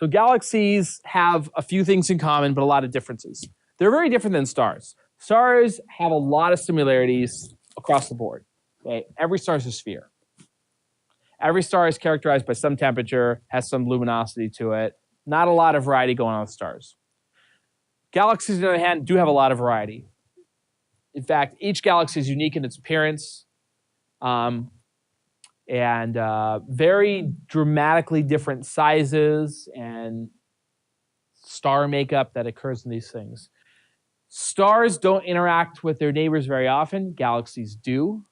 So galaxies have a few things in common, but a lot of differences. They're very different than stars. Stars have a lot of similarities across the board. Okay? Every star is a sphere. Every star is characterized by some temperature, has some luminosity to it. Not a lot of variety going on with stars. Galaxies, on the other hand, do have a lot of variety. In fact, each galaxy is unique in its appearance and very dramatically different sizes and star makeup that occurs in these things. Stars don't interact with their neighbors very often. Galaxies do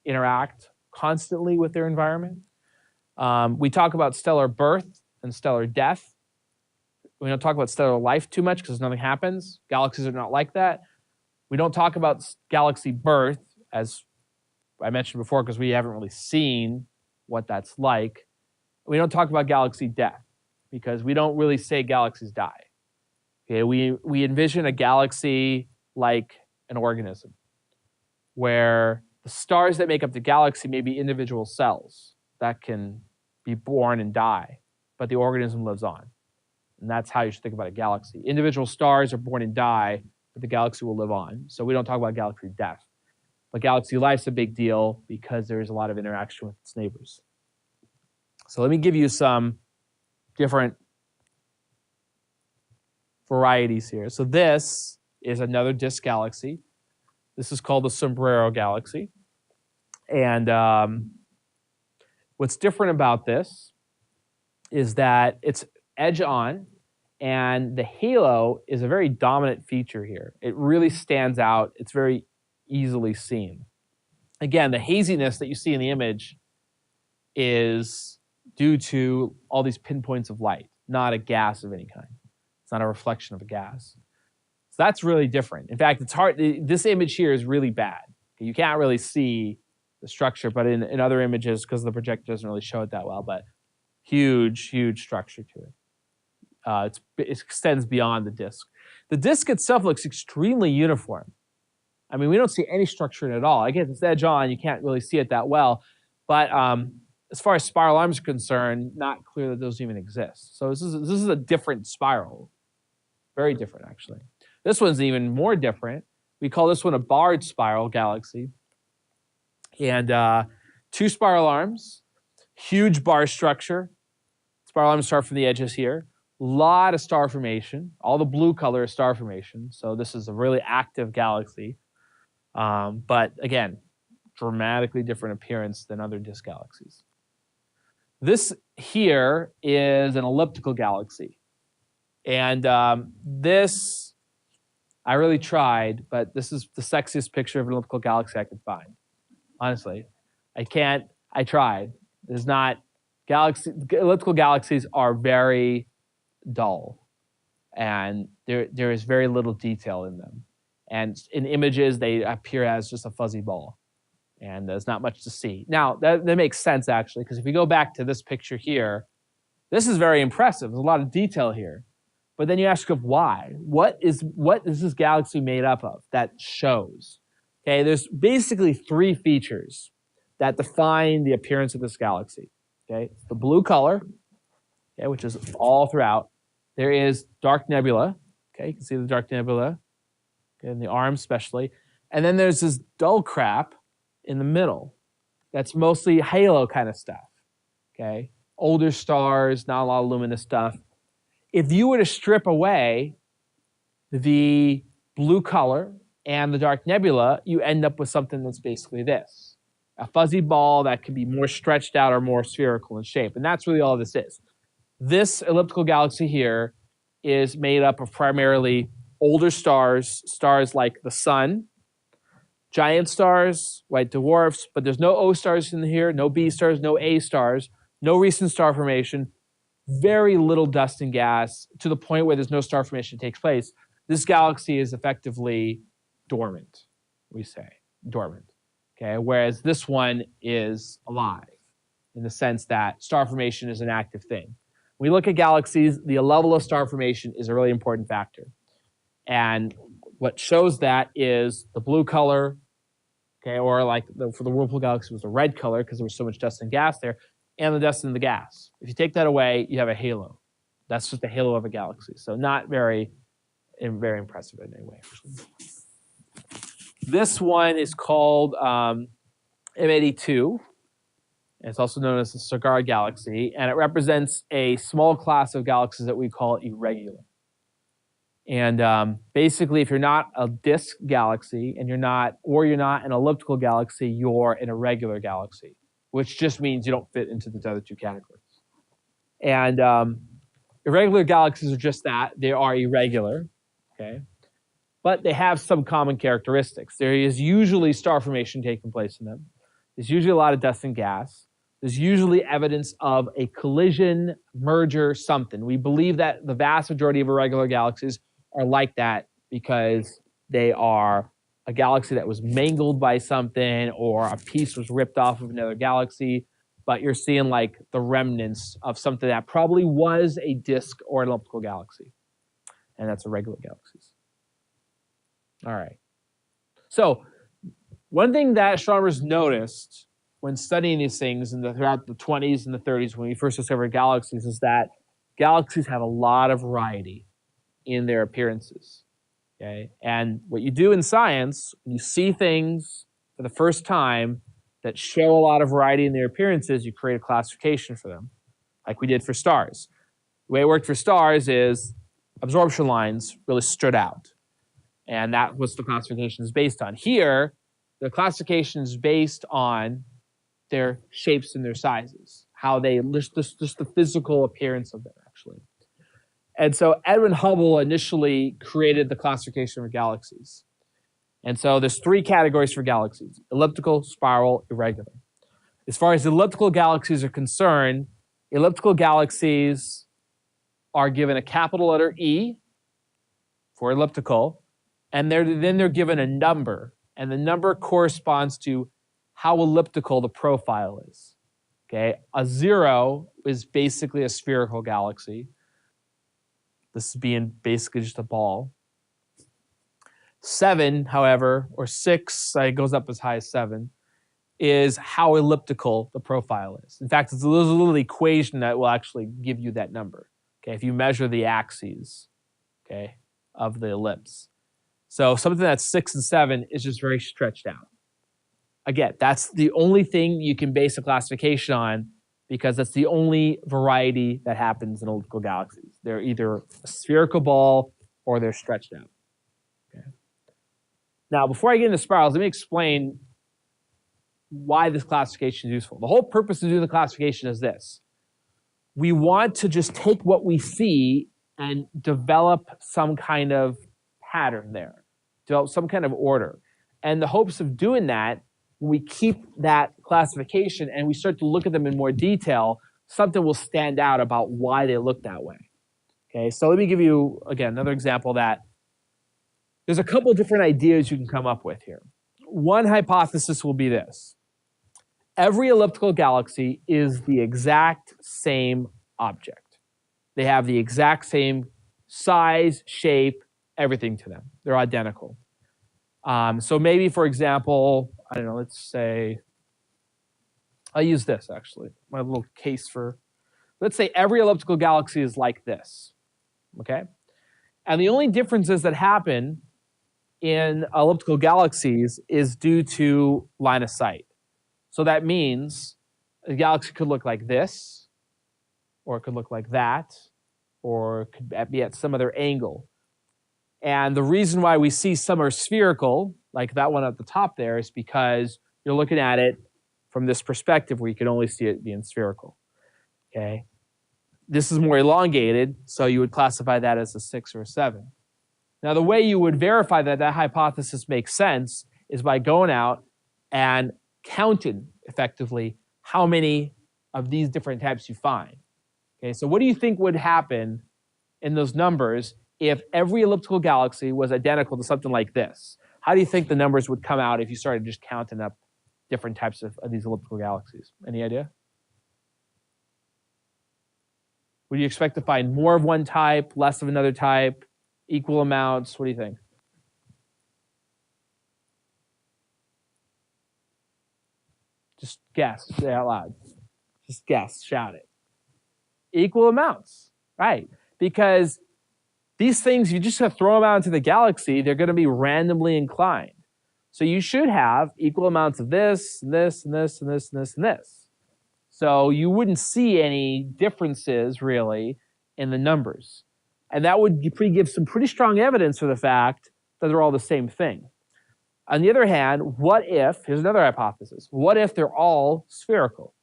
interact constantly with their environment. We talk about stellar birth and stellar death. We don't talk about stellar life too much because nothing happens. Galaxies are not like that. We don't talk about galaxy birth, as I mentioned before, because we haven't really seen what that's like. We don't talk about galaxy death because we don't really say galaxies die. Okay, we envision a galaxy like an organism, where the stars that make up the galaxy may be individual cells that can be born and die, but the organism lives on. And that's how you should think about a galaxy. Individual stars are born and die, but the galaxy will live on. So we don't talk about galaxy death. But galaxy life's a big deal because there's a lot of interaction with its neighbors. So let me give you some different varieties here. So this is another disk galaxy. This is called the Sombrero Galaxy. And what's different about this is that it's edge on, and the halo is a very dominant feature here. It really stands out. It's very easily seen. Again, the haziness that you see in the image is due to all these pinpoints of light, not a gas of any kind. It's not a reflection of a gas. So that's really different. In fact, it's hard. This image here is really bad. You can't really see the structure, but in other images, because the projector doesn't really show it that well, but huge, huge structure to it. It extends beyond the disk. The disk itself looks extremely uniform. I mean, we don't see any structure in it at all. Again, it's edge on. You can't really see it that well. But as far as spiral arms are concerned, not clear that those even exist. So this is a different spiral. Very different, actually. This one's even more different. We call this one a barred spiral galaxy. And 2 spiral arms, huge bar structure. Spiral arms start from the edges here. Lot of star formation. All the blue color is star formation. So this is a really active galaxy. But again, dramatically different appearance than other disk galaxies. This here is an elliptical galaxy. And this, I really tried, but this is the sexiest picture of an elliptical galaxy I could find. Honestly, I tried. There's not, elliptical galaxies are very dull, and there is very little detail in them. And in images, they appear as just a fuzzy ball, and there's not much to see. Now, that makes sense, actually, because if you go back to this picture here, this is very impressive. There's a lot of detail here. But then you ask yourself, why? What is this galaxy made up of that shows? Okay, there's basically 3 features that define the appearance of this galaxy. Okay, the blue color, okay, which is all throughout. There is dark nebula. Okay, you can see the dark nebula, okay, in the arms especially. And then there's this dull crap in the middle. That's mostly halo kind of stuff. Okay, older stars, not a lot of luminous stuff. If you were to strip away the blue color and the dark nebula, you end up with something that's basically this. A fuzzy ball that can be more stretched out or more spherical in shape. And that's really all this is. This elliptical galaxy here is made up of primarily older stars, stars like the sun, giant stars, white dwarfs, but there's no O stars in here, no B stars, no A stars, no recent star formation, very little dust and gas to the point where there's no star formation that takes place. This galaxy is effectively dormant, we say, dormant. Okay, whereas this one is alive in the sense that star formation is an active thing. When we look at galaxies, the level of star formation is a really important factor. And what shows that is the blue color, okay, or like for the Whirlpool galaxy was the red color because there was so much dust and gas there, and the dust and the gas. If you take that away, you have a halo. That's just the halo of a galaxy. So not very impressive in any way, actually. This one is called M82. It's also known as the Cigar Galaxy, and it represents a small class of galaxies that we call irregular. And basically, if you're not a disk galaxy and you're not an elliptical galaxy, you're an irregular galaxy, which just means you don't fit into the other two categories. And irregular galaxies are just that. They are irregular, okay? But they have some common characteristics. There is usually star formation taking place in them. There's usually a lot of dust and gas. There's usually evidence of a collision, merger, something. We believe that the vast majority of irregular galaxies are like that because they are a galaxy that was mangled by something or a piece was ripped off of another galaxy, but you're seeing like the remnants of something that probably was a disk or an elliptical galaxy. And that's irregular galaxies. All right. So one thing that astronomers noticed when studying these things throughout the 20s and the 30s when we first discovered galaxies is that galaxies have a lot of variety in their appearances. Okay? And what you do in science, when you see things for the first time that show a lot of variety in their appearances, you create a classification for them, like we did for stars. The way it worked for stars is absorption lines really stood out. And that was the classification is based on. Here, the classification is based on their shapes and their sizes, how they just the physical appearance of them, actually. And so Edwin Hubble initially created the classification for galaxies. And so there's three categories for galaxies: elliptical, spiral, irregular. As far as elliptical galaxies are concerned, elliptical galaxies are given a capital letter E for elliptical, and then they're given a number, and the number corresponds to how elliptical the profile is. Okay, a 0 is basically a spherical galaxy. This is being basically just a ball. 7, however, or 6, it goes up as high as 7, is how elliptical the profile is. In fact, there's a little equation that will actually give you that number. Okay, if you measure the axes, okay, of the ellipse. So something that's 6 and 7 is just very stretched out. Again, that's the only thing you can base a classification on because that's the only variety that happens in elliptical galaxies. They're either a spherical ball or they're stretched out. Okay. Now, before I get into spirals, let me explain why this classification is useful. The whole purpose of doing the classification is this. We want to just take what we see and develop some kind of pattern there, develop some kind of order. And the hopes of doing that, when we keep that classification and we start to look at them in more detail, something will stand out about why they look that way. Okay, so let me give you, again, another example that there's a couple different ideas you can come up with here. One hypothesis will be this. Every elliptical galaxy is the exact same object. They have the exact same size, shape, everything to them. They're identical. So maybe, for example, I don't know, let's say, I'll use this actually, my little case for, let's say every elliptical galaxy is like this, okay? And the only differences that happen in elliptical galaxies is due to line of sight. So that means a galaxy could look like this, or it could look like that, or it could be at some other angle. And the reason why we see some are spherical, like that one at the top there, is because you're looking at it from this perspective where you can only see it being spherical. Okay? This is more elongated, so you would classify that as a 6 or a 7. Now, the way you would verify that that hypothesis makes sense is by going out and counting effectively how many of these different types you find. Okay, so what do you think would happen in those numbers if every elliptical galaxy was identical to something like this? How do you think the numbers would come out if you started just counting up different types of these elliptical galaxies? Any idea? Would you expect to find more of one type, less of another type, equal amounts? What do you think? Just guess. Say it out loud. Just guess. Shout it. Equal amounts. Right. because these things, you just have to throw them out into the galaxy, they're going to be randomly inclined. So you should have equal amounts of this, and this, and this, and this, and this, and this. So you wouldn't see any differences, really, in the numbers. And that would give some pretty strong evidence for the fact that they're all the same thing. On the other hand, what if, here's another hypothesis, what if they're all spherical?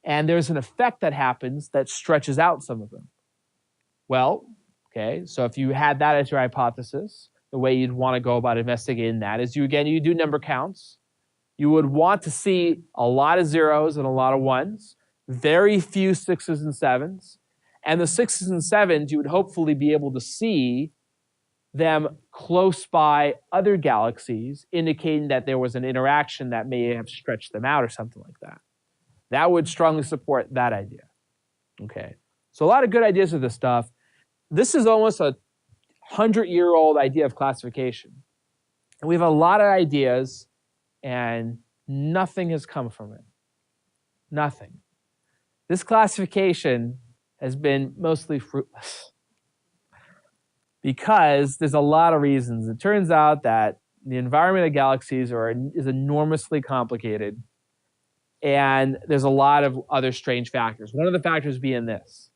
And there's an effect that happens that stretches out some of them. Well, okay, so if you had that as your hypothesis, the way you'd want to go about investigating that is you do number counts. You would want to see a lot of zeros and a lot of ones, very few sixes and sevens. And the sixes and sevens, you would hopefully be able to see them close by other galaxies, indicating that there was an interaction that may have stretched them out or something like that. That would strongly support that idea. Okay, so a lot of good ideas of this stuff. This is almost a 100-year-old idea of classification. And we have a lot of ideas, and nothing has come from it. Nothing. This classification has been mostly fruitless because there's a lot of reasons. It turns out that the environment of galaxies is enormously complicated, and there's a lot of other strange factors. One of the factors being this.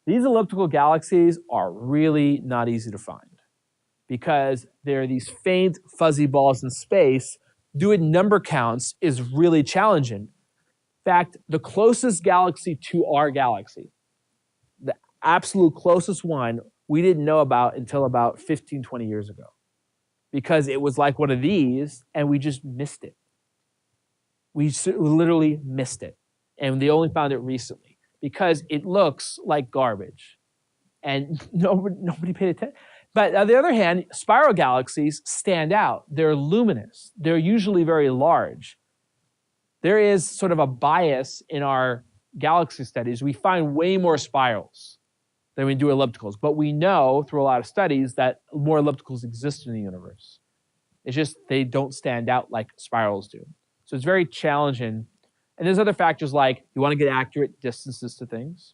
These elliptical galaxies are really not easy to find because they're these faint, fuzzy balls in space. Doing number counts is really challenging. In fact, the closest galaxy to our galaxy, the absolute closest one, we didn't know about until about 15, 20 years ago because it was like one of these and we just missed it. We literally missed it, and they only found it recently. Because it looks like garbage. And nobody paid attention. But on the other hand, spiral galaxies stand out. They're luminous. They're usually very large. There is sort of a bias in our galaxy studies. We find way more spirals than we do ellipticals. But we know through a lot of studies that more ellipticals exist in the universe. It's just they don't stand out like spirals do. So it's very challenging. And there's other factors like you want to get accurate distances to things.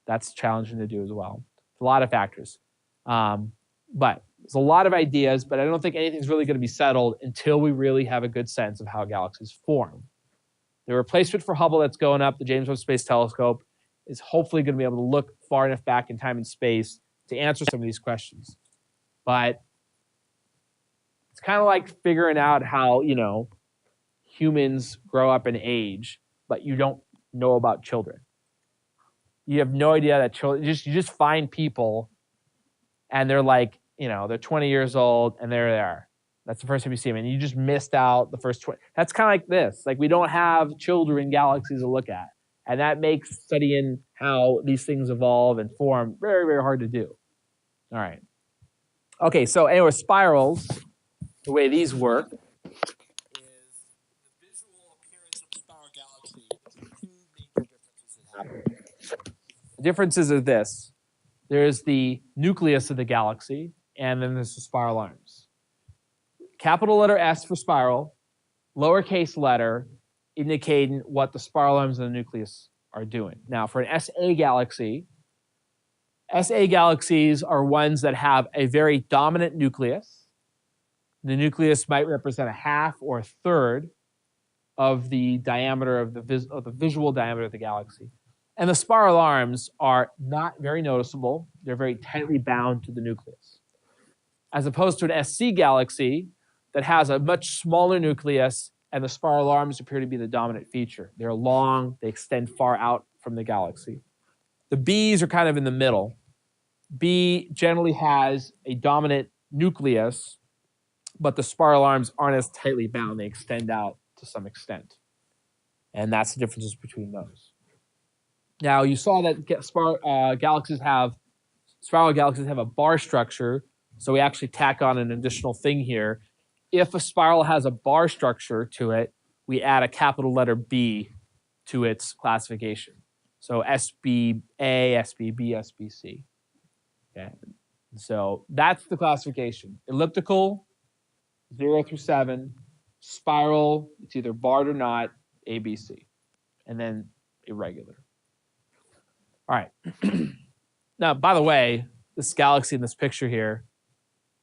That's challenging to do as well. It's a lot of factors. But there's a lot of ideas, but I don't think anything's really going to be settled until we really have a good sense of how galaxies form. The replacement for Hubble that's going up, the James Webb Space Telescope, is hopefully going to be able to look far enough back in time and space to answer some of these questions. But it's kind of like figuring out how, humans grow up and age, but you don't know about children. You have no idea that children, you just find people and they're like, they're 20 years old and they're there. That's the first time you see them. And you just missed out the first 20. That's kind of like this. Like we don't have children galaxies to look at. And that makes studying how these things evolve and form very, very hard to do. All right. Okay, so anyway, spirals, the way these work, the differences are this. There's the nucleus of the galaxy, and then there's the spiral arms. Capital letter S for spiral, lowercase letter indicating what the spiral arms of the nucleus are doing. Now, for an SA galaxies are ones that have a very dominant nucleus. The nucleus might represent a half or a third of the diameter of the visual diameter of the galaxy. And the spiral arms are not very noticeable. They're very tightly bound to the nucleus. As opposed to an SC galaxy that has a much smaller nucleus and the spiral arms appear to be the dominant feature. They're long, they extend far out from the galaxy. The Bs are kind of in the middle. B generally has a dominant nucleus, but the spiral arms aren't as tightly bound. They extend out to some extent. And that's the differences between those. Now, you saw that spiral galaxies have a bar structure, so we actually tack on an additional thing here. If a spiral has a bar structure to it, we add a capital letter B to its classification. So SBA, SBB, SBC. Okay. So that's the classification. Elliptical, 0 through 7. Spiral, it's either barred or not, ABC. And then irregular. All right. Now, by the way, this galaxy in this picture here,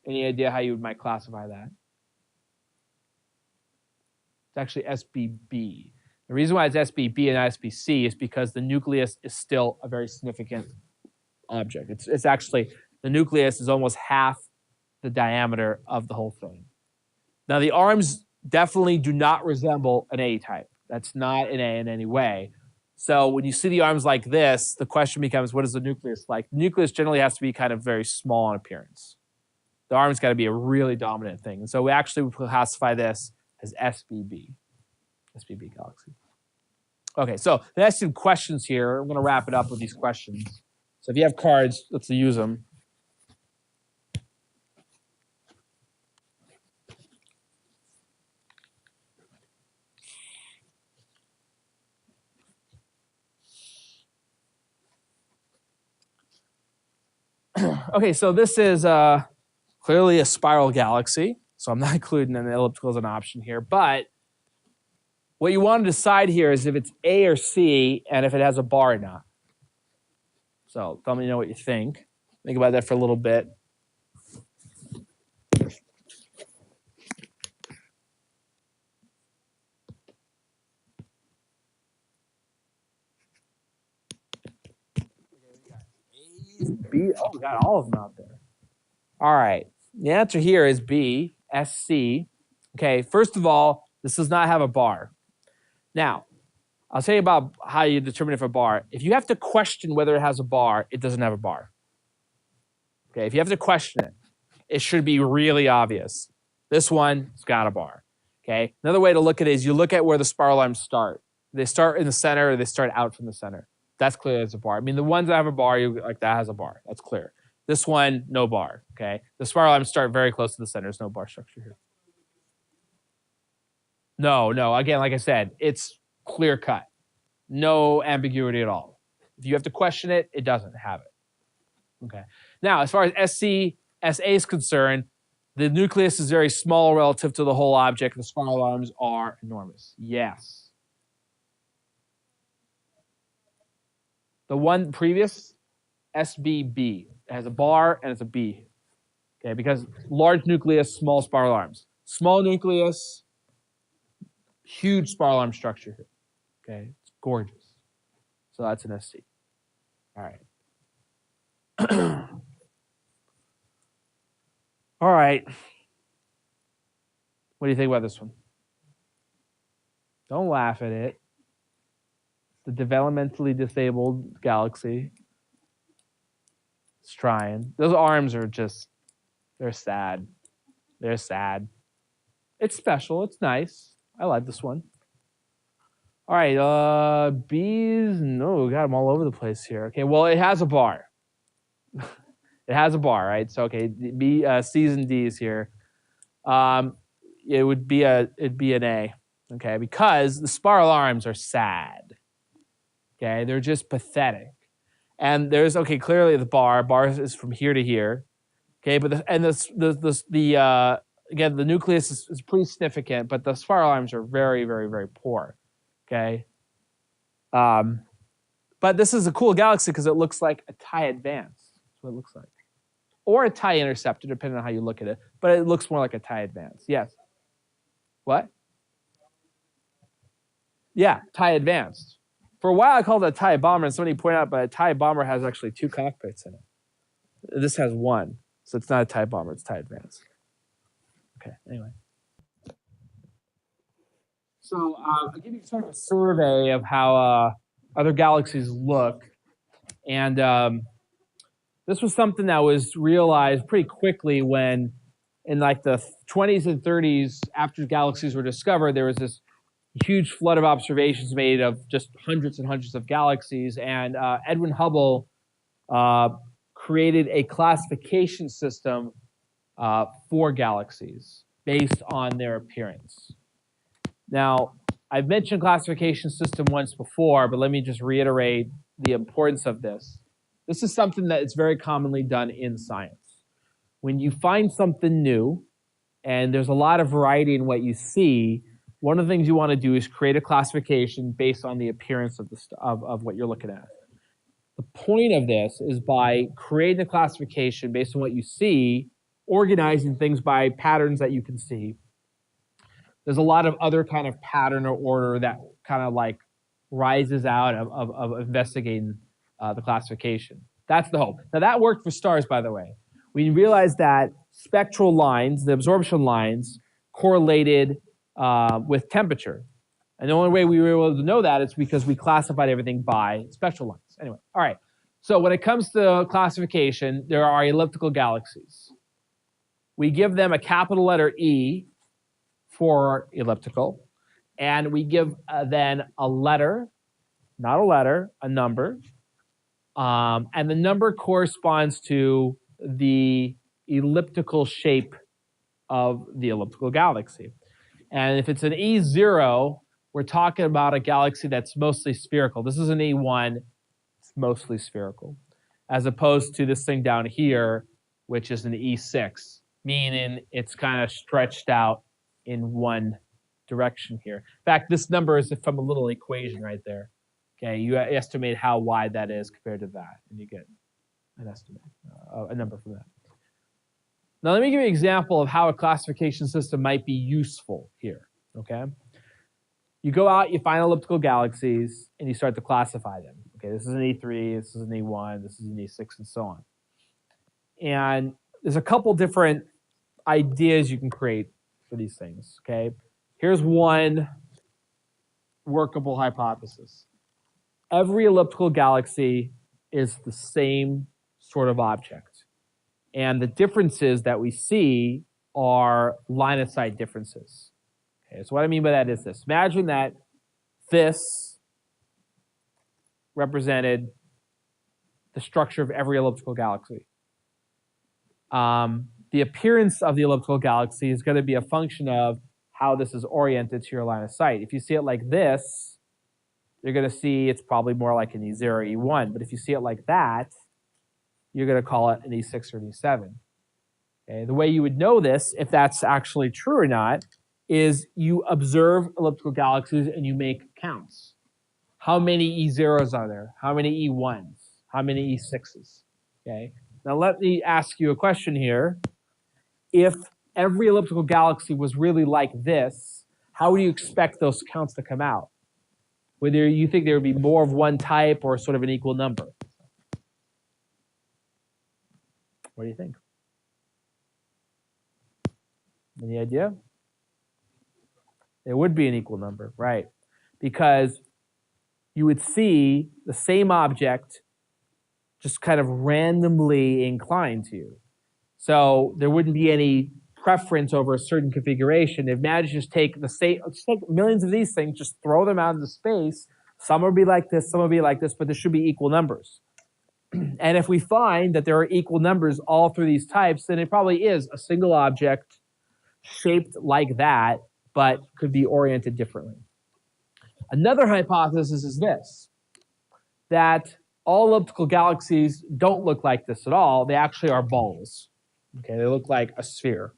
any idea how you might classify that? It's actually SBB. The reason why it's SBB and not SBC is because the nucleus is still a very significant object. It's actually, the nucleus is almost half the diameter of the whole thing. Now, the arms definitely do not resemble an A type. That's not an A in any way. So when you see the arms like this, the question becomes, what is the nucleus like? The nucleus generally has to be kind of very small in appearance. The arm's got to be a really dominant thing. And so we actually classify this as SBB galaxy. Okay, so the next two questions here, I'm going to wrap it up with these questions. So if you have cards, let's use them. Okay, so this is clearly a spiral galaxy. So I'm not including an elliptical as an option here. But what you want to decide here is if it's A or C and if it has a bar or not. So tell me what you think. Think about that for a little bit. B. Oh, we got all of them out there. All right. The answer here is B, SC. Okay, first of all, this does not have a bar. Now, I'll tell you about how you determine if a bar. If you have to question whether it has a bar, it doesn't have a bar. Okay, if you have to question it, it should be really obvious. This one's got a bar. Okay, another way to look at it is you look at where the spiral arms start. They start in the center or they start out from the center. That's clear as a bar. I mean, the ones that have a bar, like that has a bar. That's clear. This one, no bar. Okay, the spiral arms start very close to the center. There's no bar structure here. No. Again, like I said, it's clear cut. No ambiguity at all. If you have to question it, it doesn't have it. Okay. Now, as far as SA is concerned, the nucleus is very small relative to the whole object. The spiral arms are enormous. Yes. The one previous, SBB, it has a bar and it's a B. Okay, because large nucleus, small spiral arms. Small nucleus, huge spiral arm structure here. Okay, it's gorgeous. So that's an SC. All right. All right. What do you think about this one? Don't laugh at it. The developmentally disabled galaxy. It's trying. Those arms are just, they're sad. They're sad. It's special. It's nice. I like this one. All right. B's, no, we got them all over the place here. Okay, well, it has a bar. It has a bar, right? So, okay, B, C's and D's here. It'd be an A, okay, because the spiral arms are sad. Okay, they're just pathetic. And there's, okay, clearly the bar is from here to here. Okay, but again, the nucleus is pretty significant, but the spiral arms are very, very, very poor. Okay. But this is a cool galaxy because it looks like a TIE Advance. That's what it looks like. Or a TIE Interceptor, depending on how you look at it. But it looks more like a TIE Advance. Yes. What? Yeah, TIE Advanced. For a while, I called it a TIE Bomber, and somebody pointed out, but a TIE Bomber has actually 2 cockpits in it. This has 1, so it's not a TIE Bomber, it's TIE Advanced. Okay, anyway. So I'll give you sort of a survey of how other galaxies look. And this was something that was realized pretty quickly when, in like the 20s and 30s, after galaxies were discovered, there was this huge flood of observations made of just hundreds and hundreds of galaxies. And Edwin Hubble created a classification system for galaxies based on their appearance. Now, I've mentioned classification system once before, but let me just reiterate the importance of this. This is something that is very commonly done in science. When you find something new, and there's a lot of variety in what you see, one of the things you want to do is create a classification based on the appearance of what you're looking at. The point of this is by creating a classification based on what you see, organizing things by patterns that you can see. There's a lot of other kind of pattern or order that kind of like rises out of investigating the classification. That's the hope. Now that worked for stars, by the way. We realized that spectral lines, the absorption lines, correlated with temperature. And the only way we were able to know that is because we classified everything by spectral lines. Anyway, all right. So when it comes to classification, there are elliptical galaxies. We give them a capital letter E for elliptical, and we give then a letter, not a letter, a number, and the number corresponds to the elliptical shape of the elliptical galaxy. And if it's an E0, we're talking about a galaxy that's mostly spherical. This is an E1, it's mostly spherical, as opposed to this thing down here, which is an E6, meaning it's kind of stretched out in one direction here. In fact, this number is from a little equation right there. Okay, you estimate how wide that is compared to that, and you get an estimate, a number from that. Now, let me give you an example of how a classification system might be useful here, okay? You go out, you find elliptical galaxies, and you start to classify them. Okay, this is an E3, this is an E1, this is an E6, and so on. And there's a couple different ideas you can create for these things, okay? Here's one workable hypothesis. Every elliptical galaxy is the same sort of object. And the differences that we see are line of sight differences. Okay, so what I mean by that is this. Imagine that this represented the structure of every elliptical galaxy. The appearance of the elliptical galaxy is going to be a function of how this is oriented to your line of sight. If you see it like this, you're going to see it's probably more like an E0, E1. But if you see it like that, you're going to call it an E6 or an E7. Okay? The way you would know this, if that's actually true or not, is you observe elliptical galaxies and you make counts. How many E0s are there? How many E1s? How many E6s? Okay. Now let me ask you a question here. If every elliptical galaxy was really like this, how would you expect those counts to come out? Whether you think there would be more of one type or sort of an equal number. What do you think? Any idea? It would be an equal number, right? Because you would see the same object just kind of randomly inclined to you. So there wouldn't be any preference over a certain configuration. Imagine just take the same, just take millions of these things, just throw them out into space. Some will be like this, some will be like this, but there should be equal numbers. And if we find that there are equal numbers all through these types, then it probably is a single object shaped like that, but could be oriented differently. Another hypothesis is this, that all elliptical galaxies don't look like this at all. They actually are balls. Okay, they look like a sphere.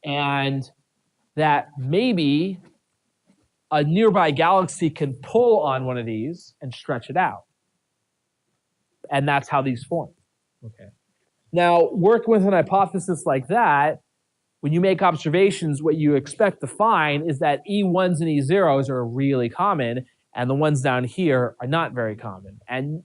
And that maybe a nearby galaxy can pull on one of these and stretch it out. And that's how these form. Okay. Now, working with an hypothesis like that, when you make observations, what you expect to find is that E1s and E0s are really common, and the ones down here are not very common. And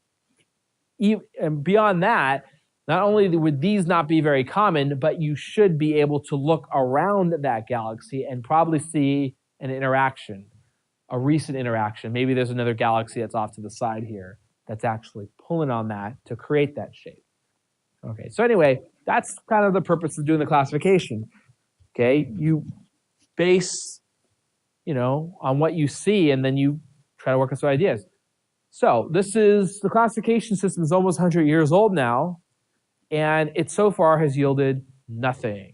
beyond that, not only would these not be very common, but you should be able to look around that galaxy and probably see an interaction, a recent interaction. Maybe there's another galaxy that's off to the side here that's actually pulling on that to create that shape. Okay, so anyway, that's kind of the purpose of doing the classification. Okay, you base, on what you see, and then you try to work on some ideas. So the classification system is almost 100 years old now, and it so far has yielded nothing.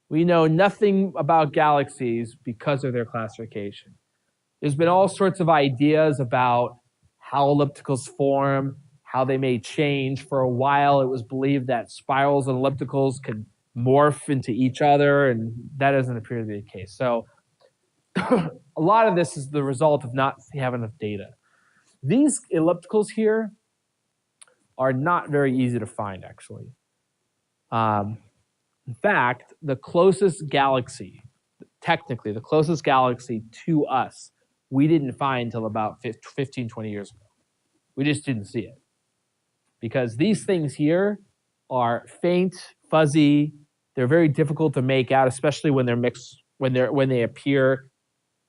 We know nothing about galaxies because of their classification. There's been all sorts of ideas about how ellipticals form, how they may change. For a while, it was believed that spirals and ellipticals could morph into each other, and that doesn't appear to be the case. So a lot of this is the result of not having enough data. These ellipticals here are not very easy to find, actually. In fact, the closest galaxy, technically, the closest galaxy to us, we didn't find until about 15, 20 years ago. We just didn't see it. Because these things here are faint, fuzzy. They're very difficult to make out, especially when they're mixed, when they appear,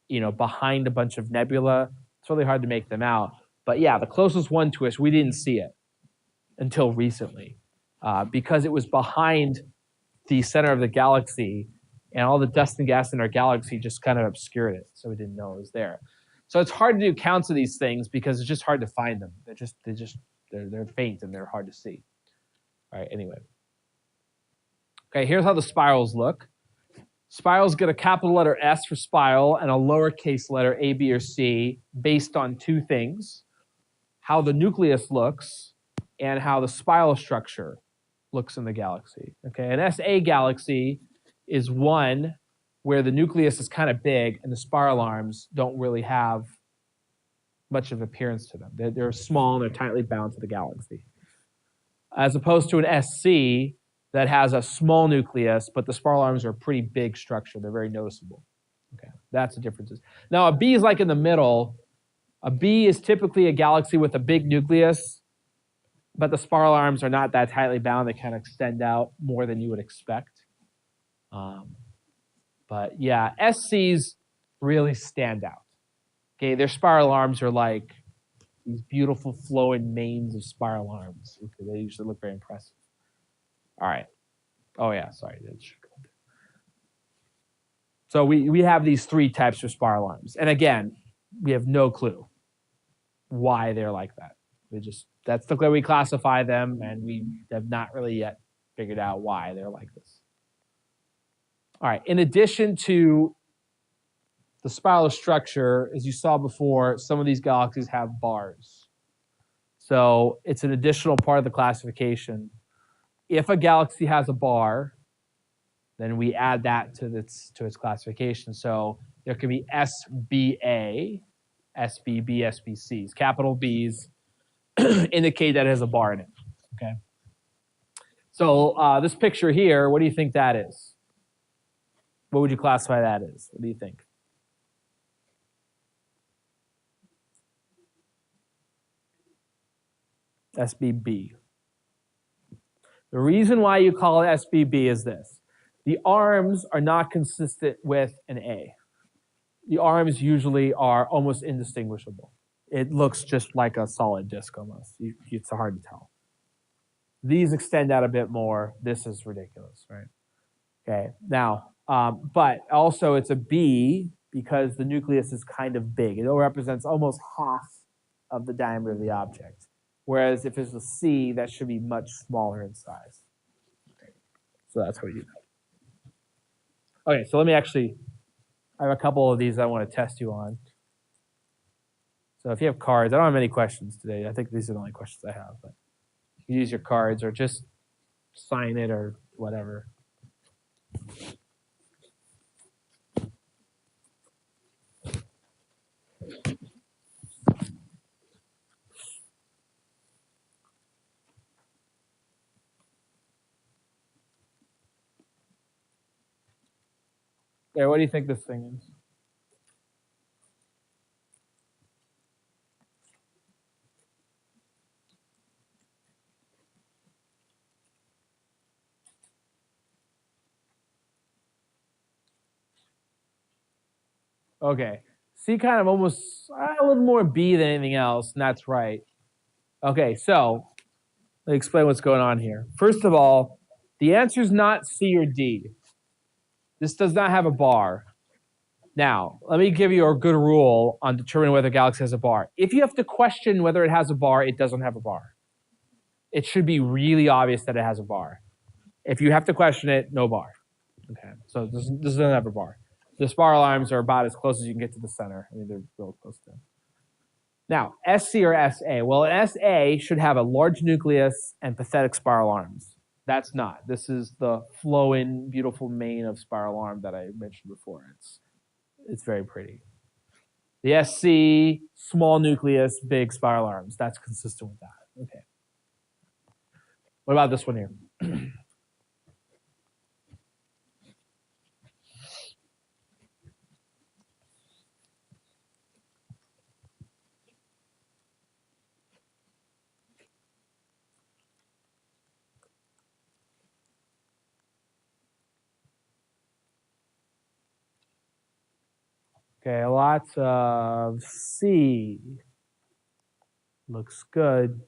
behind a bunch of nebula. It's really hard to make them out. But yeah, the closest one to us, we didn't see it until recently, because it was behind the center of the galaxy, and all the dust and gas in our galaxy just kind of obscured it, so we didn't know it was there. So it's hard to do counts of these things because it's just hard to find them. They're faint and they're hard to see. All right, anyway. Okay, here's how the spirals look. Spirals get a capital letter S for spiral and a lowercase letter A, B, or C based on two things: how the nucleus looks and how the spiral structure looks in the galaxy. Okay, an SA galaxy is one where the nucleus is kind of big and the spiral arms don't really have much of appearance to them. They're small and they're tightly bound to the galaxy. As opposed to an SC that has a small nucleus, but the spiral arms are a pretty big structure. They're very noticeable. Okay, that's the differences. Now, a B is like in the middle. A B is typically a galaxy with a big nucleus, but the spiral arms are not that tightly bound. They kind of extend out more than you would expect. But yeah, SCs really stand out. Okay, their spiral arms are like these beautiful flowing manes of spiral arms. Okay, they usually look very impressive. All right. Oh yeah, sorry. So we have these three types of spiral arms. And again, we have no clue why they're like that. That's the way we classify them, and we have not really yet figured out why they're like this. All right, in addition to the spiral structure, as you saw before, some of these galaxies have bars. So it's an additional part of the classification. If a galaxy has a bar, then we add that to its classification. So there can be SBA, SBB, SBCs. Capital Bs indicate that it has a bar in it. Okay. So this picture here, what do you think that is? What would you classify that as? What do you think? SBB. The reason why you call it SBB is this. The arms are not consistent with an A. The arms usually are almost indistinguishable. It looks just like a solid disk almost. It's hard to tell. These extend out a bit more. This is ridiculous, right? Okay, now, but also it's a B because the nucleus is kind of big. It represents almost half of the diameter of the object. Whereas if it's a C, that should be much smaller in size. So that's how we do that. Okay, so let me I have a couple of these I want to test you on. So if you have cards, I don't have many questions today. I think these are the only questions I have, but you can use your cards or just sign it or whatever. There, what do you think this thing is? Okay, C kind of almost a little more B than anything else, and that's right. Okay, so let me explain what's going on here. First of all, the answer is not C or D. This does not have a bar. Now, let me give you a good rule on determining whether a galaxy has a bar. If you have to question whether it has a bar, it doesn't have a bar. It should be really obvious that it has a bar. If you have to question it, no bar. Okay, so this doesn't have a bar. The spiral arms are about as close as you can get to the center. I mean, they're real close to them. Now, SC or SA. Well, an SA should have a large nucleus and pathetic spiral arms. That's not. This is the flowing, beautiful mane of spiral arm that I mentioned before. It's very pretty. The SC, small nucleus, big spiral arms. That's consistent with that. Okay. What about this one here? Okay, lots of C. Looks good.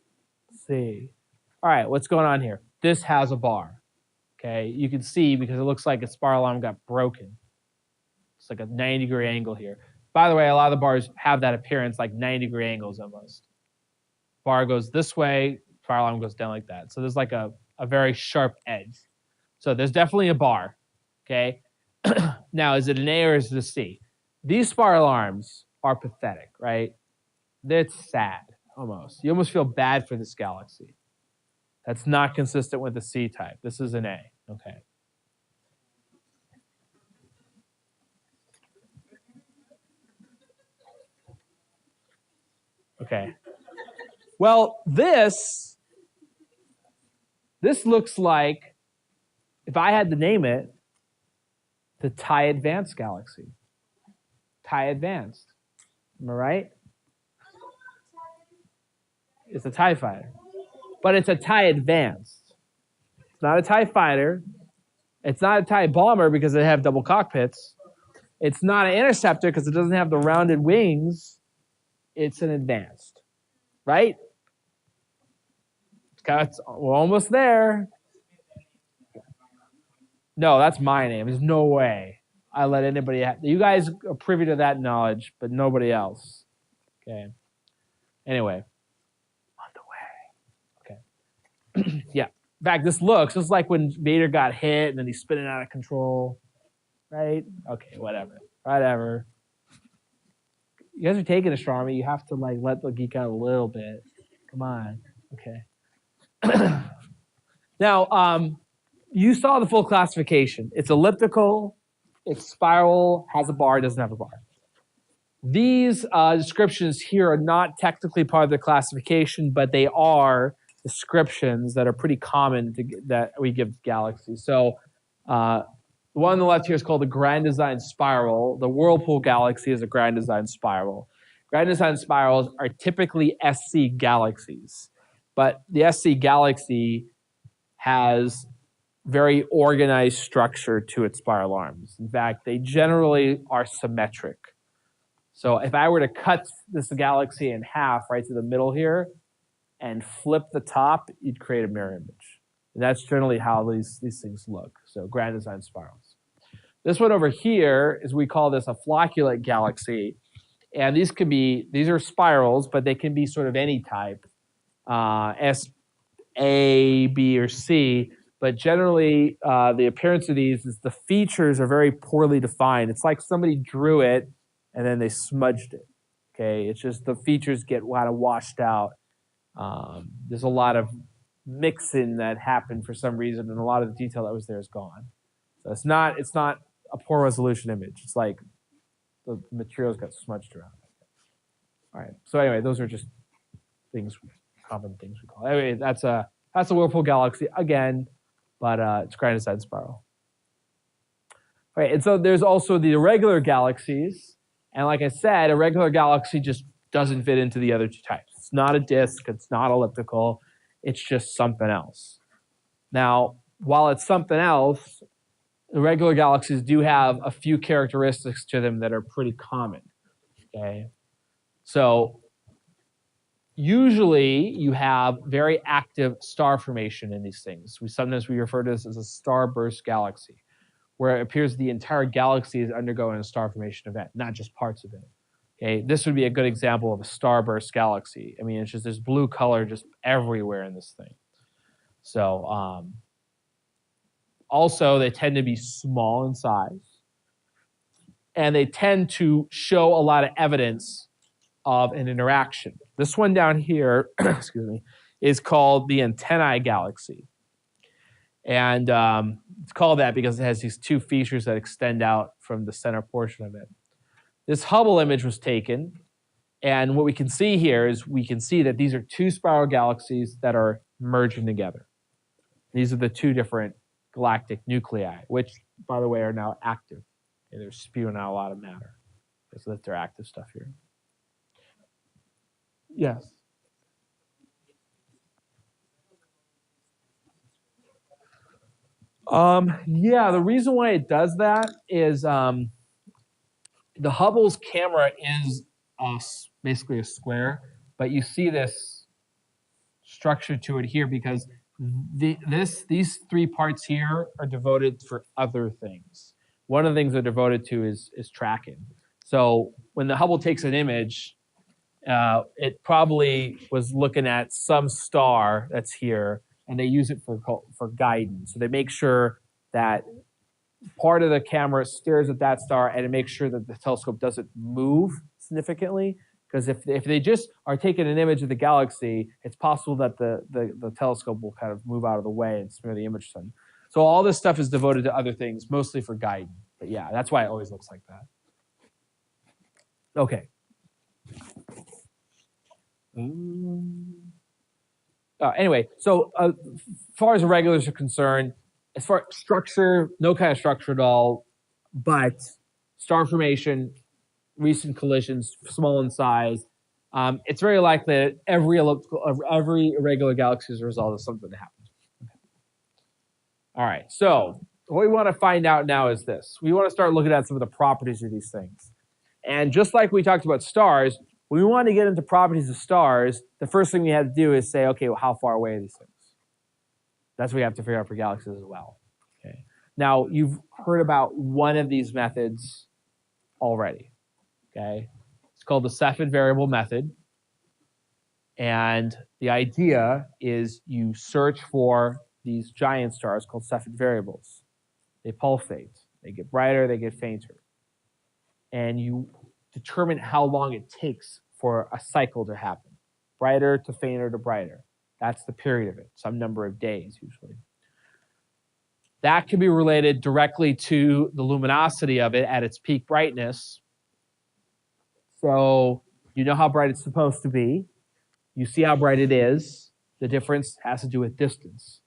C. All right, what's going on here? This has a bar. Okay, you can see because it looks like a spiral arm got broken. It's like a 90-degree angle here. By the way, a lot of the bars have that appearance, like 90-degree angles almost. Bar goes this way, spiral arm goes down like that. So there's like a very sharp edge. So there's definitely a bar. Okay. Now, is it an A or is it a C? These spiral arms are pathetic, right? That's sad, almost. You almost feel bad for this galaxy. That's not consistent with the C type. This is an A, okay. Okay. Well, this looks like, if I had to name it, the TIE Advanced galaxy. TIE Advanced. Am I right? It's a TIE fighter. But it's a TIE Advanced. It's not a TIE fighter. It's not a TIE bomber because they have double cockpits. It's not an interceptor because it doesn't have the rounded wings. It's an advanced. Right? We're almost there. No, that's my name. There's no way I let anybody you guys are privy to that knowledge, but nobody else. Okay. Anyway. On the way. Okay. Yeah. In fact, this looks like when Vader got hit and then he's spinning out of control. Right? Okay, whatever. Whatever. You guys are taking astronomy. You have to like let the geek out a little bit. Come on. Okay. Now, you saw the full classification. It's elliptical, it's spiral, has a bar, doesn't have a bar. These descriptions here are not technically part of the classification, but they are descriptions that are pretty common that we give galaxies. So the one on the left here is called the Grand Design Spiral. The Whirlpool Galaxy is a Grand Design Spiral. Grand Design Spirals are typically SC galaxies, but the SC galaxy has very organized structure to its spiral arms. In fact, they generally are symmetric. So if I were to cut this galaxy in half right to the middle here and flip the top, you'd create a mirror image. And that's generally how these things look. So Grand Design Spirals. This one over here is, we call this a flocculate galaxy. And these are spirals, but they can be sort of any type, S, A, B, or C. But generally, the appearance of these is the features are very poorly defined. It's like somebody drew it and then they smudged it. Okay, it's just the features get kind of washed out. There's a lot of mixing that happened for some reason, and a lot of the detail that was there is gone. So it's not a poor resolution image. It's like the materials got smudged around. All right. So anyway, those are just common things we call. Anyway, that's a Whirlpool galaxy again, but it's Grand Design Spiral. All right, and so there's also the irregular galaxies, and like I said, a regular galaxy just doesn't fit into the other two types. It's not a disk. It's not elliptical. It's just something else. Now, while it's something else, the regular galaxies do have a few characteristics to them that are pretty common. Okay, so usually you have very active star formation in these things. Sometimes we refer to this as a starburst galaxy, where it appears the entire galaxy is undergoing a star formation event, not just parts of it. Okay, this would be a good example of a starburst galaxy. I mean, it's just this blue color just everywhere in this thing. So also, they tend to be small in size, and they tend to show a lot of evidence of an interaction. This one down here, excuse me, is called the Antennae galaxy. And it's called that because it has these two features that extend out from the center portion of it. This Hubble image was taken, and what we can see here is we can see that these are two spiral galaxies that are merging together. These are the two different galactic nuclei, which, by the way, are now active. And they're spewing out a lot of matter. So that's their active stuff here. Yes. Yeah, the reason why it does that is the Hubble's camera is basically a square, but you see this structure to it here because these three parts here are devoted for other things. One of the things they're devoted to is tracking. So when the Hubble takes an image, it probably was looking at some star that's here, and they use it for guidance. So they make sure that part of the camera stares at that star, and it makes sure that the telescope doesn't move significantly. Because if they just are taking an image of the galaxy, it's possible that the telescope will kind of move out of the way and smear the image sun. So all this stuff is devoted to other things, mostly for guidance. But yeah, that's why it always looks like that. Okay. Anyway, so as far as irregulars are concerned, as far as structure, no kind of structure at all, but star formation, recent collisions, small in size, it's very likely that every irregular galaxy is a result of something that happened. Okay. All right, so what we want to find out now is this. We want to start looking at some of the properties of these things. And just like we talked about stars, when we want to get into properties of stars, the first thing we have to do is say, okay, well, how far away are these things? That's what we have to figure out for galaxies as well. Okay. Now, you've heard about one of these methods already. Okay. It's called the Cepheid variable method. And the idea is you search for these giant stars called Cepheid variables. They pulsate. They get brighter, they get fainter. And you determine how long it takes for a cycle to happen. Brighter to fainter to brighter. That's the period of it, some number of days usually. That can be related directly to the luminosity of it at its peak brightness. So you know how bright it's supposed to be. You see how bright it is. The difference has to do with distance.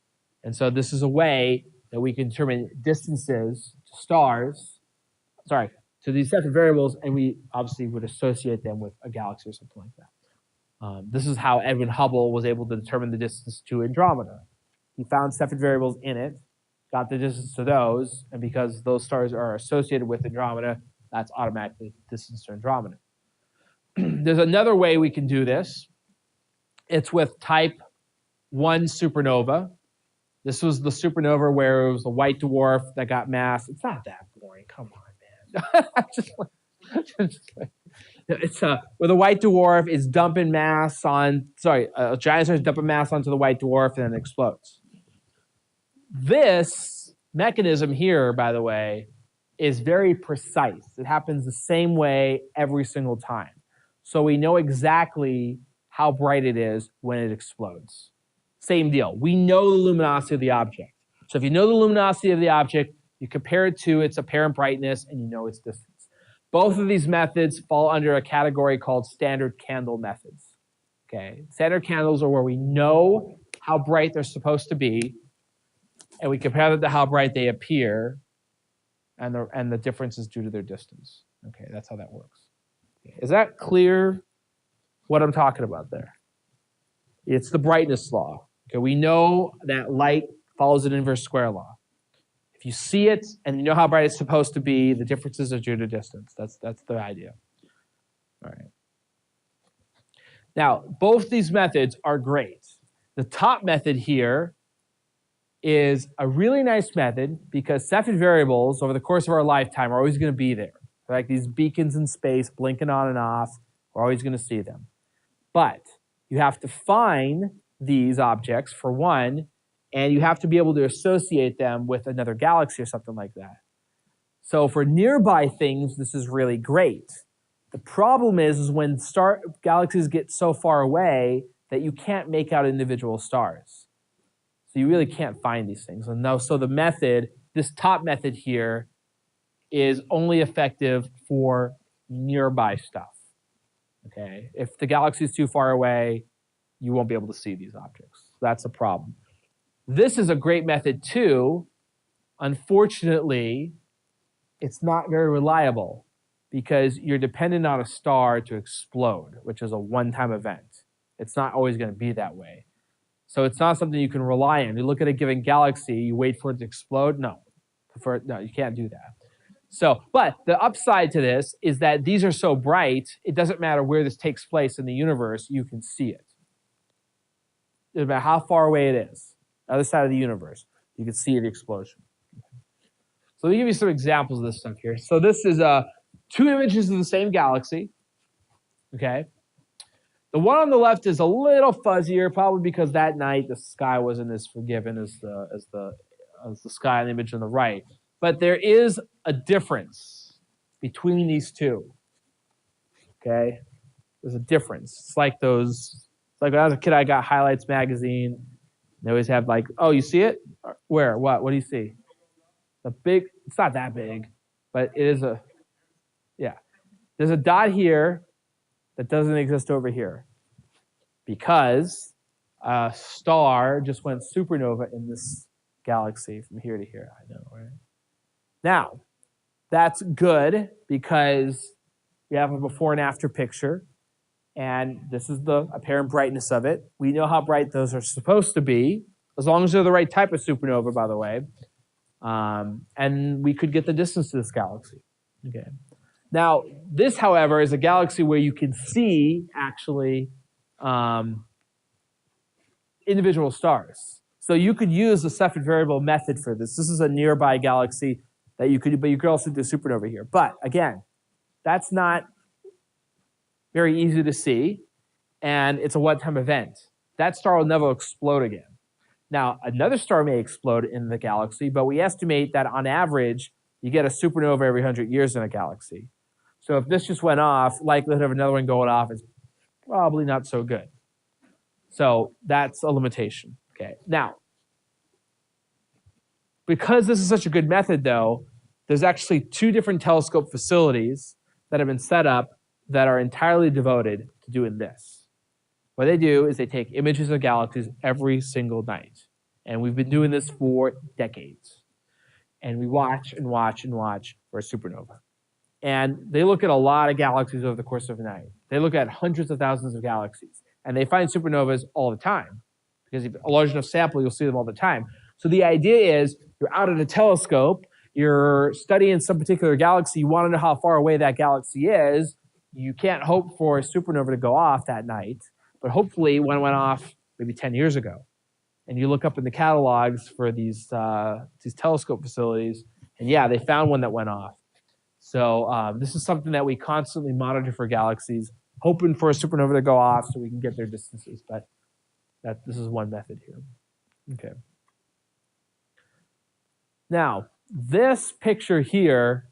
And so this is a way that we can determine distances to stars, to these Cepheid variables, and we obviously would associate them with a galaxy or something like that. This is how Edwin Hubble was able to determine the distance to Andromeda. He found Cepheid variables in it, got the distance to those, and because those stars are associated with Andromeda, that's automatically distance to Andromeda. There's another way we can do this. It's with type 1 supernova. This was the supernova where it was a white dwarf that got mass. It's not that boring. Come on, man. It's where the white dwarf is dumping mass on, a giant star is dumping mass onto the white dwarf and then it explodes. This mechanism here, by the way, is very precise. It happens the same way every single time. So we know exactly how bright it is when it explodes. Same deal. We know the luminosity of the object. So if you know the luminosity of the object, you compare it to its apparent brightness and you know its distance. Both of these methods fall under a category called standard candle methods. Okay, standard candles are where we know how bright they're supposed to be, and we compare them to how bright they appear, and the difference is due to their distance. Okay, that's how that works. Okay. Is that clear what I'm talking about there? It's the brightness law. Okay, we know that light follows an inverse square law. If you see it and you know how bright it's supposed to be, the differences are due to distance. That's the idea. All right. Now, both these methods are great. The top method here is a really nice method because Cepheid variables over the course of our lifetime are always going to be there. They're like these beacons in space blinking on and off. We're always going to see them. But you have to find these objects, for one, and you have to be able to associate them with another galaxy or something like that. So for nearby things, this is really great. The problem is when galaxies get so far away that you can't make out individual stars. So you really can't find these things. And so the method, this top method here, is only effective for nearby stuff. Okay, if the galaxy is too far away, you won't be able to see these objects. That's a problem. This is a great method too. Unfortunately, it's not very reliable because you're dependent on a star to explode, which is a one-time event. It's not always going to be that way. So it's not something you can rely on. You look at a given galaxy, you wait for it to explode. No, you can't do that. So, but the upside to this is that these are so bright, it doesn't matter where this takes place in the universe, you can see it. No matter how far away it is, other side of the universe, you can see the explosion. So let me give you some examples of this stuff here. So this is two images of the same galaxy. Okay. The one on the left is a little fuzzier, probably because that night the sky wasn't as forgiving as the sky in the image on the right. But there is a difference between these two. Okay, there's a difference. It's like when I was a kid, I got Highlights magazine. They always have like, oh, you see it? Where? What? What do you see? The big. It's not that big, but it is a. Yeah, there's a dot here that doesn't exist over here because a star just went supernova in this galaxy from here to here. I know, right? Now, that's good because we have a before and after picture, and this is the apparent brightness of it. We know how bright those are supposed to be, as long as they're the right type of supernova, by the way. And we could get the distance to this galaxy. Okay. Now, this, however, is a galaxy where you can see, actually, individual stars. So you could use the Cepheid variable method for this. This is a nearby galaxy that you could do, but you could also do supernova here. But again, that's not very easy to see, and it's a one-time event. That star will never explode again. Now, another star may explode in the galaxy, but we estimate that on average, you get a supernova every 100 years in a galaxy. So if this just went off, likelihood of another one going off is probably not so good. So that's a limitation. Okay. Now, because this is such a good method, though, there's actually two different telescope facilities that have been set up that are entirely devoted to doing this. What they do is they take images of galaxies every single night. And we've been doing this for decades. And we watch and watch and watch for a supernova. And they look at a lot of galaxies over the course of a night. They look at hundreds of thousands of galaxies. And they find supernovas all the time. Because if a large enough sample, you'll see them all the time. So the idea is you're out at a telescope, you're studying some particular galaxy, you want to know how far away that galaxy is. You can't hope for a supernova to go off that night, but hopefully one went off maybe 10 years ago. And you look up in the catalogs for these telescope facilities, and yeah, they found one that went off. So this is something that we constantly monitor for galaxies, hoping for a supernova to go off so we can get their distances. But this is one method here. Okay. Now, this picture here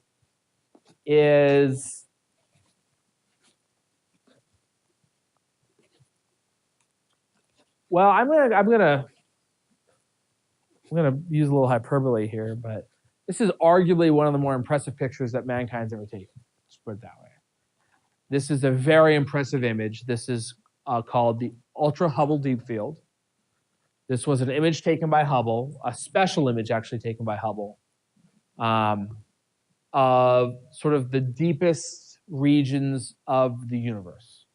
is well, I'm gonna use a little hyperbole here, but this is arguably one of the more impressive pictures that mankind's ever taken. Let's put it that way. This is a very impressive image. This is called the Ultra Hubble Deep Field. This was an image taken by Hubble, a special image actually taken by Hubble, of sort of the deepest regions of the universe.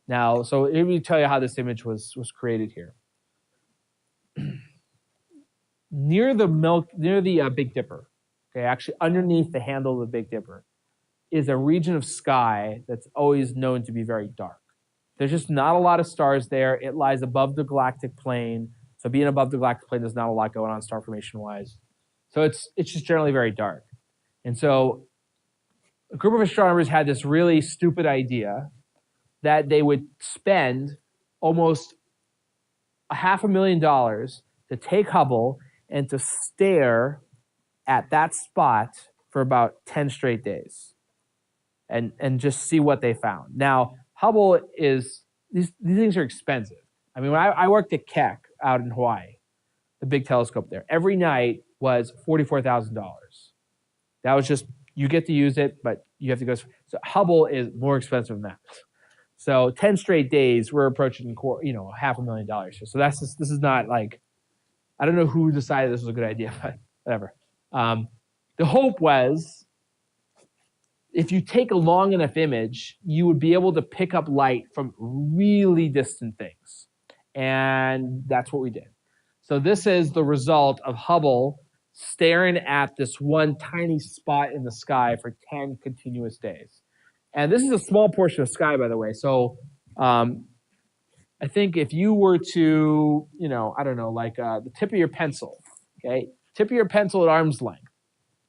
Now, so let me tell you how this image was created here. Near the Big Dipper, okay, actually underneath the handle of the Big Dipper, is a region of sky that's always known to be very dark. There's just not a lot of stars there. It lies above the galactic plane. So being above the galactic plane, there's not a lot going on star formation-wise. So it's just generally very dark. And so a group of astronomers had this really stupid idea that they would spend almost $500,000 to take Hubble and to stare at that spot for about 10 straight days and just see what they found. Now, Hubble is, these things are expensive. I mean, when I worked at Keck out in Hawaii, the big telescope there, every night was $44,000. That was just, you get to use it, but you have to go. So Hubble is more expensive than that. So 10 straight days, we're approaching $500,000 here. So this is not like I don't know who decided this was a good idea, but whatever. The hope was, if you take a long enough image, you would be able to pick up light from really distant things. And that's what we did. So this is the result of Hubble staring at this one tiny spot in the sky for 10 continuous days. And this is a small portion of sky, by the way. So I think if you were to, I don't know, like the tip of your pencil, okay? Tip of your pencil at arm's length.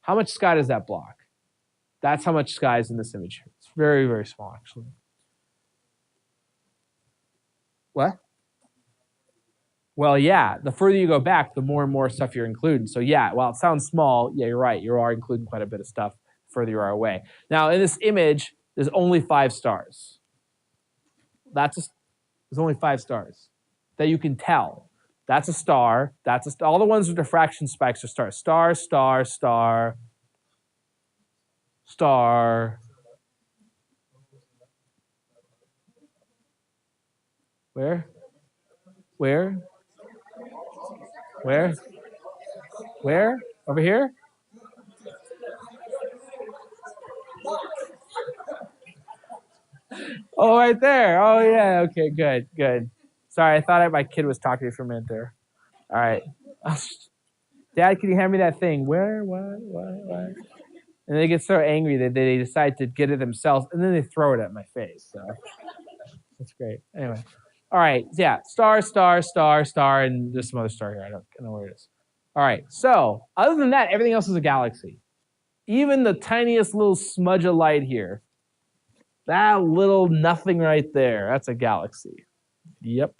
How much sky does that block? That's how much sky is in this image. It's very, very small, actually. What? Well, yeah, the further you go back, the more and more stuff you're including. So yeah, while it sounds small, yeah, you're right. You are including quite a bit of stuff the further you are away. Now, in this image, there's only 5 stars. There's only 5 stars that you can tell. That's a star. All the ones with diffraction spikes are stars. Star, star, star, star. Where? Where? Where? Where? Over here? Oh, right there. Oh, yeah. Okay, good, good. Sorry, I thought my kid was talking to me for a minute there. All right. Dad, can you hand me that thing? Where? What? And they get so angry that they decide to get it themselves, and then they throw it at my face. So that's great. Anyway. All right. Yeah. Star, star, star, star, and there's some other star here. I don't know where it is. All right. So other than that, everything else is a galaxy. Even the tiniest little smudge of light here, that little nothing right there, that's a galaxy. Yep.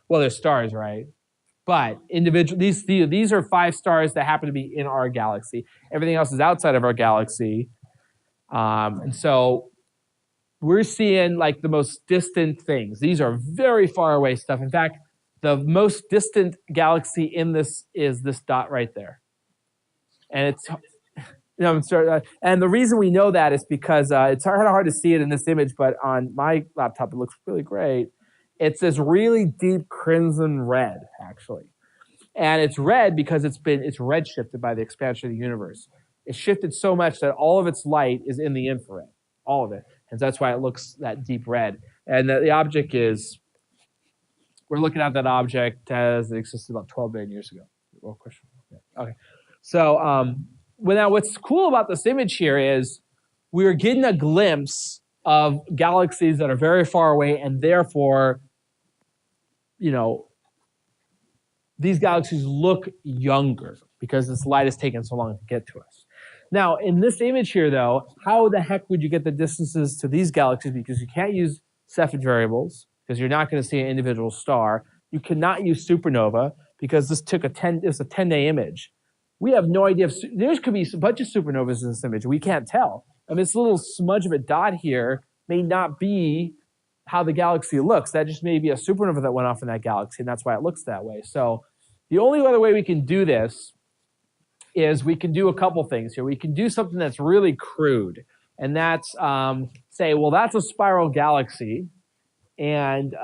Well, there's stars, right? But these are 5 stars that happen to be in our galaxy. Everything else is outside of our galaxy. And so we're seeing like the most distant things. These are very far away stuff. In fact, the most distant galaxy in this is this dot right there. And it's, and the reason we know that is because it's hard to see it in this image, but on my laptop, it looks really great. It's this really deep crimson red, actually. And it's red because it's redshifted by the expansion of the universe. It's shifted so much that all of its light is in the infrared, all of it. And that's why it looks that deep red. And the object we're looking at that object as it existed about 12 billion years ago. Well, question. Yeah. Okay. So now what's cool about this image here is we're getting a glimpse of galaxies that are very far away, and therefore, these galaxies look younger because this light has taken so long to get to us. Now, in this image here, though, how the heck would you get the distances to these galaxies? Because you can't use Cepheid variables, because you're not going to see an individual star. You cannot use supernova, because this took it's a 10-day image. We have no idea if there could be a bunch of supernovas in this image. We can't tell. And this little smudge of a dot here may not be how the galaxy looks. That just may be a supernova that went off in that galaxy, and that's why it looks that way. So the only other way we can do this is we can do a couple things here. We can do something that's really crude, and that's say, well, that's a spiral galaxy, and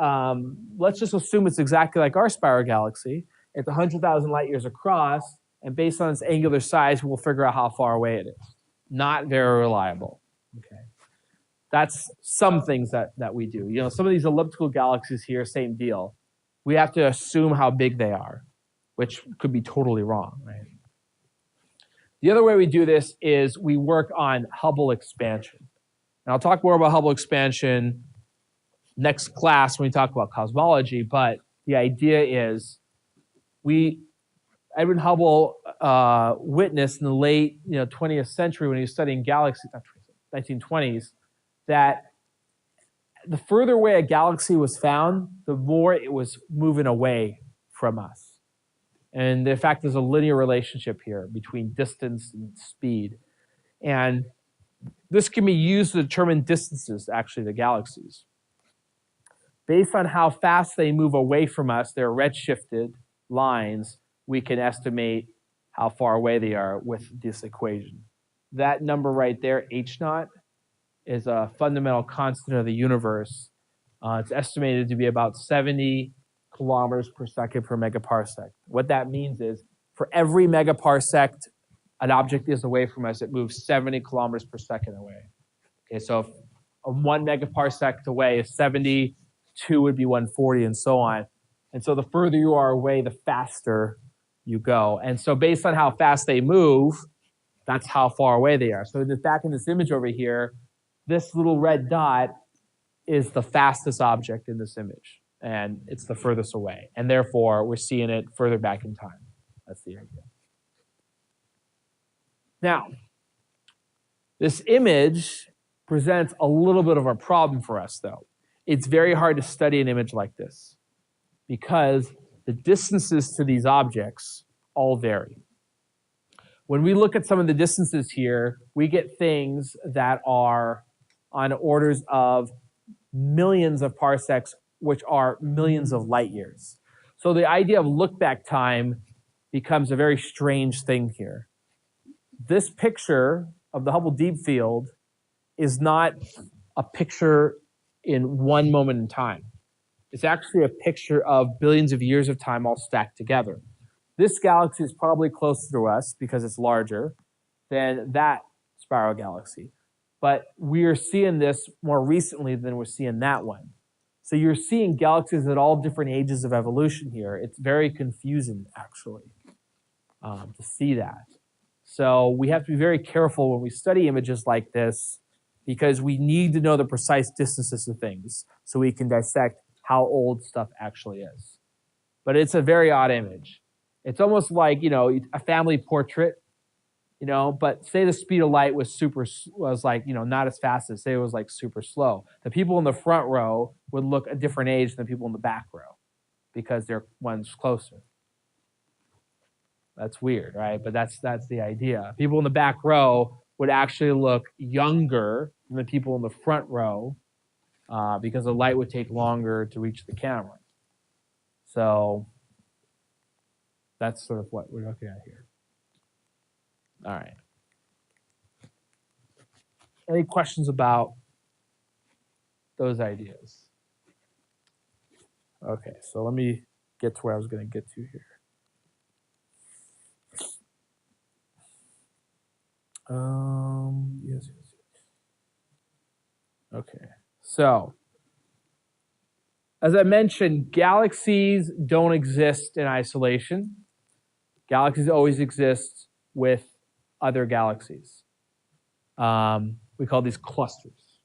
let's just assume it's exactly like our spiral galaxy. It's 100,000 light years across, and based on its angular size, we'll figure out how far away it is. Not very reliable. Okay. That's some things that we do. Some of these elliptical galaxies here, same deal. We have to assume how big they are, which could be totally wrong, right? The other way we do this is we work on Hubble expansion. And I'll talk more about Hubble expansion next class when we talk about cosmology, but the idea is Edwin Hubble witnessed in the late 20th century when he was studying galaxies, 1920s, that the further away a galaxy was found, the more it was moving away from us. And in fact, there's a linear relationship here between distance and speed. And this can be used to determine distances, actually, to galaxies. Based on how fast they move away from us, their redshifted lines, we can estimate how far away they are with this equation. That number right there, h naught, is a fundamental constant of the universe. It's estimated to be about 70 kilometers per second per megaparsec. What that means is for every megaparsec an object is away from us, it moves 70 kilometers per second away. Okay, so if 1 megaparsec away is 70, 2 would be 140, and so on. And so the further you are away, the faster you go. And so based on how fast they move, that's how far away they are. So back in this image over here, this little red dot is the fastest object in this image, and it's the furthest away. And therefore, we're seeing it further back in time. That's the idea. Now, this image presents a little bit of a problem for us, though. It's very hard to study an image like this because the distances to these objects all vary. When we look at some of the distances here, we get things that are on orders of millions of parsecs, which are millions of light years. So the idea of look-back time becomes a very strange thing here. This picture of the Hubble Deep Field is not a picture in one moment in time. It's actually a picture of billions of years of time all stacked together. This galaxy is probably closer to us because it's larger than that spiral galaxy. But we are seeing this more recently than we're seeing that one. So you're seeing galaxies at all different ages of evolution here. It's very confusing, actually, to see that. So we have to be very careful when we study images like this because we need to know the precise distances of things so we can dissect how old stuff actually is. But it's a very odd image. It's almost like, a family portrait, but say the speed of light was not as fast as, say it was like super slow. The people in the front row would look a different age than the people in the back row because they're one's closer. That's weird, right? But that's the idea. People in the back row would actually look younger than the people in the front row because the light would take longer to reach the camera. So that's sort of what we're looking at here. All right. Any questions about those ideas? Okay, so let me get to where I was going to get to here. Yes. Okay, so as I mentioned, galaxies don't exist in isolation. Galaxies always exist with other galaxies. We call these clusters.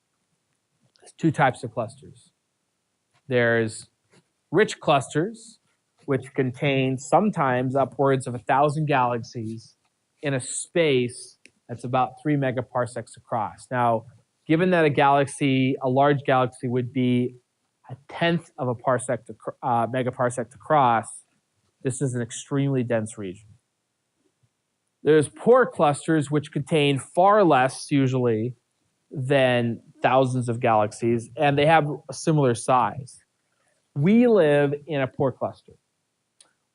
There's two types of clusters. There's rich clusters, which contain sometimes upwards of 1,000 galaxies in a space that's about 3 megaparsecs across. Now, given that a large galaxy would be 1/10 of a megaparsec across, this is an extremely dense region. There's poor clusters, which contain far less, usually, than thousands of galaxies, and they have a similar size. We live in a poor cluster.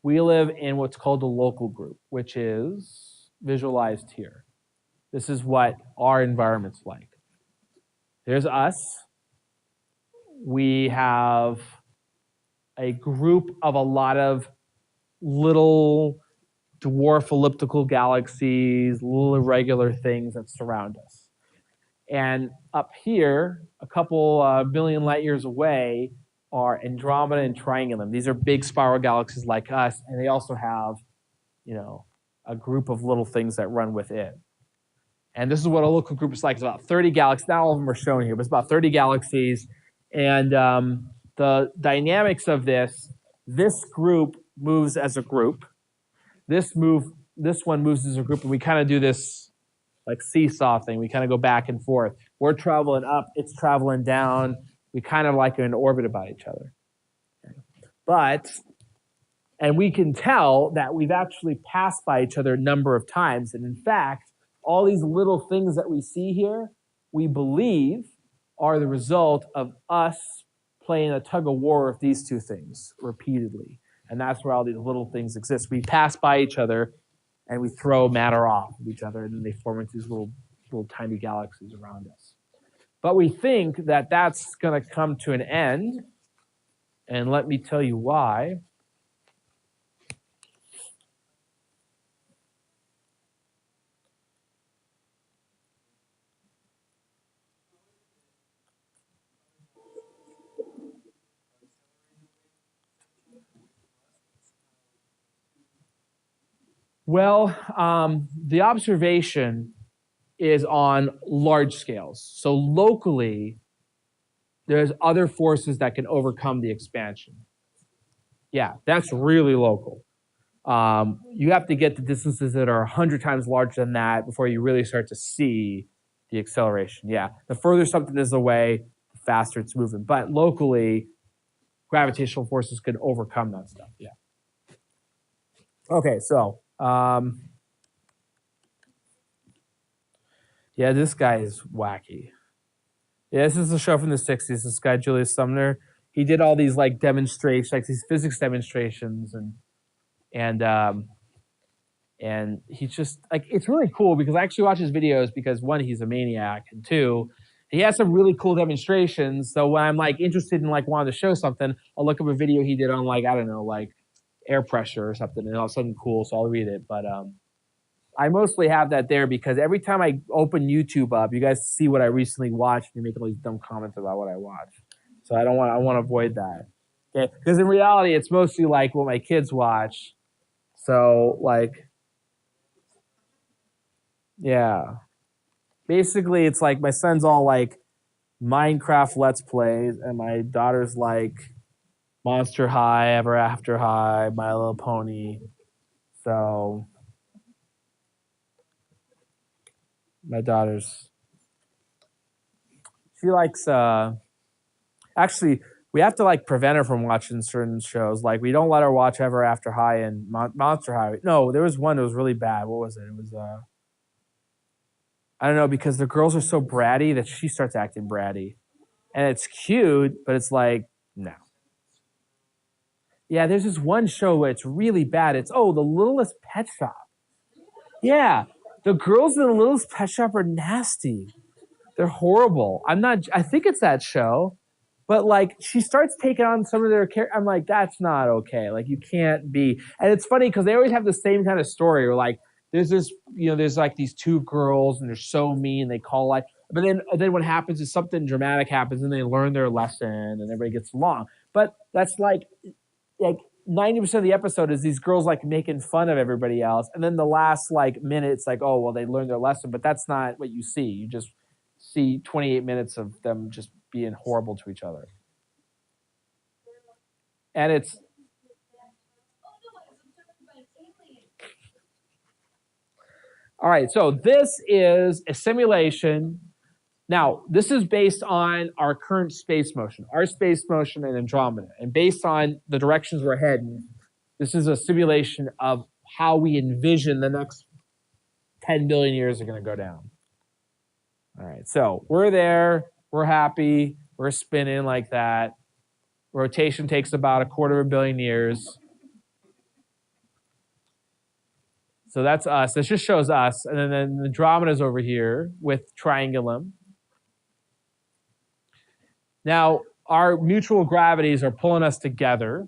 We live in what's called a local group, which is visualized here. This is what our environment's like. There's us. We have a group of a lot of little dwarf elliptical galaxies, little irregular things that surround us. And up here, a couple million light years away, are Andromeda and Triangulum. These are big spiral galaxies like us, and they also have, a group of little things that run with it. And this is what a local group is like. It's about 30 galaxies. Not all of them are shown here, but it's about 30 galaxies. And the dynamics of this group moves as a group. This one moves as a group, and we kind of do this like seesaw thing. We kind of go back and forth. We're traveling up, it's traveling down. We kind of like are in orbit about each other. And we can tell that we've actually passed by each other a number of times. And in fact, all these little things that we see here, we believe are the result of us playing a tug of war with these two things repeatedly. And that's where all these little things exist. We pass by each other and we throw matter off of each other, and then they form into these little tiny galaxies around us. But we think that that's going to come to an end, And let me tell you why. Well, the observation is on large scales. So locally, there's other forces that can overcome the expansion. Yeah, that's really local. You have to get to distances that are 100 times larger than that before you really start to see the acceleration. Yeah, the further something is away, the faster it's moving. But locally, gravitational forces can overcome that stuff. Yeah. Okay, so yeah, this guy is wacky. Yeah, this is a show from the 60s. This guy, Julius Sumner, he did all these like demonstrations, like these physics demonstrations, and he's just like, it's really cool because I actually watch his videos because one, he's a maniac, and two, he has some really cool demonstrations. So when I'm like interested in like wanting to show something, I'll look up a video he did on like, I don't know, like air pressure or something, and all something cool, so I'll read it. But I mostly have that there because every time I open YouTube up, you guys see what I recently watched, and you make all these dumb comments about what I watched. So I want to avoid that. Okay, because in reality, it's mostly like what my kids watch. So like, yeah, basically it's like my son's all like Minecraft Let's Plays, and my daughter's like Monster High, Ever After High, My Little Pony. So my daughter's, she likes actually we have to like prevent her from watching certain shows. Like we don't let her watch Ever After High and Monster High. No, there was one that was really bad. What was it? It was I don't know, because the girls are so bratty that she starts acting bratty. And it's cute, but it's like, no. Yeah, there's this one show where it's really bad. It's, oh, The Littlest Pet Shop. Yeah, the girls in The Littlest Pet Shop are nasty. They're horrible. I think it's that show. But like she starts taking on some of their characters. I'm like, that's not okay. Like you can't be. And it's funny because they always have the same kind of story. Or like there's this, there's like these two girls and they're so mean. They call like, but then what happens is something dramatic happens and they learn their lesson and everybody gets along. But that's like 90% of the episode is these girls like making fun of everybody else. And then the last like minute, it's like, oh well, they learned their lesson. But that's not what you see. You just see 28 minutes of them just being horrible to each other. And it's all right. So this is a simulation. Now, this is based on our current space motion, our space motion and Andromeda. And based on the directions we're heading, this is a simulation of how we envision the next 10 billion years are going to go down. All right. So we're there. We're happy. We're spinning like that. Rotation takes about 250 million years. So that's us. This just shows us. And then Andromeda's over here with Triangulum. Now, our mutual gravities are pulling us together.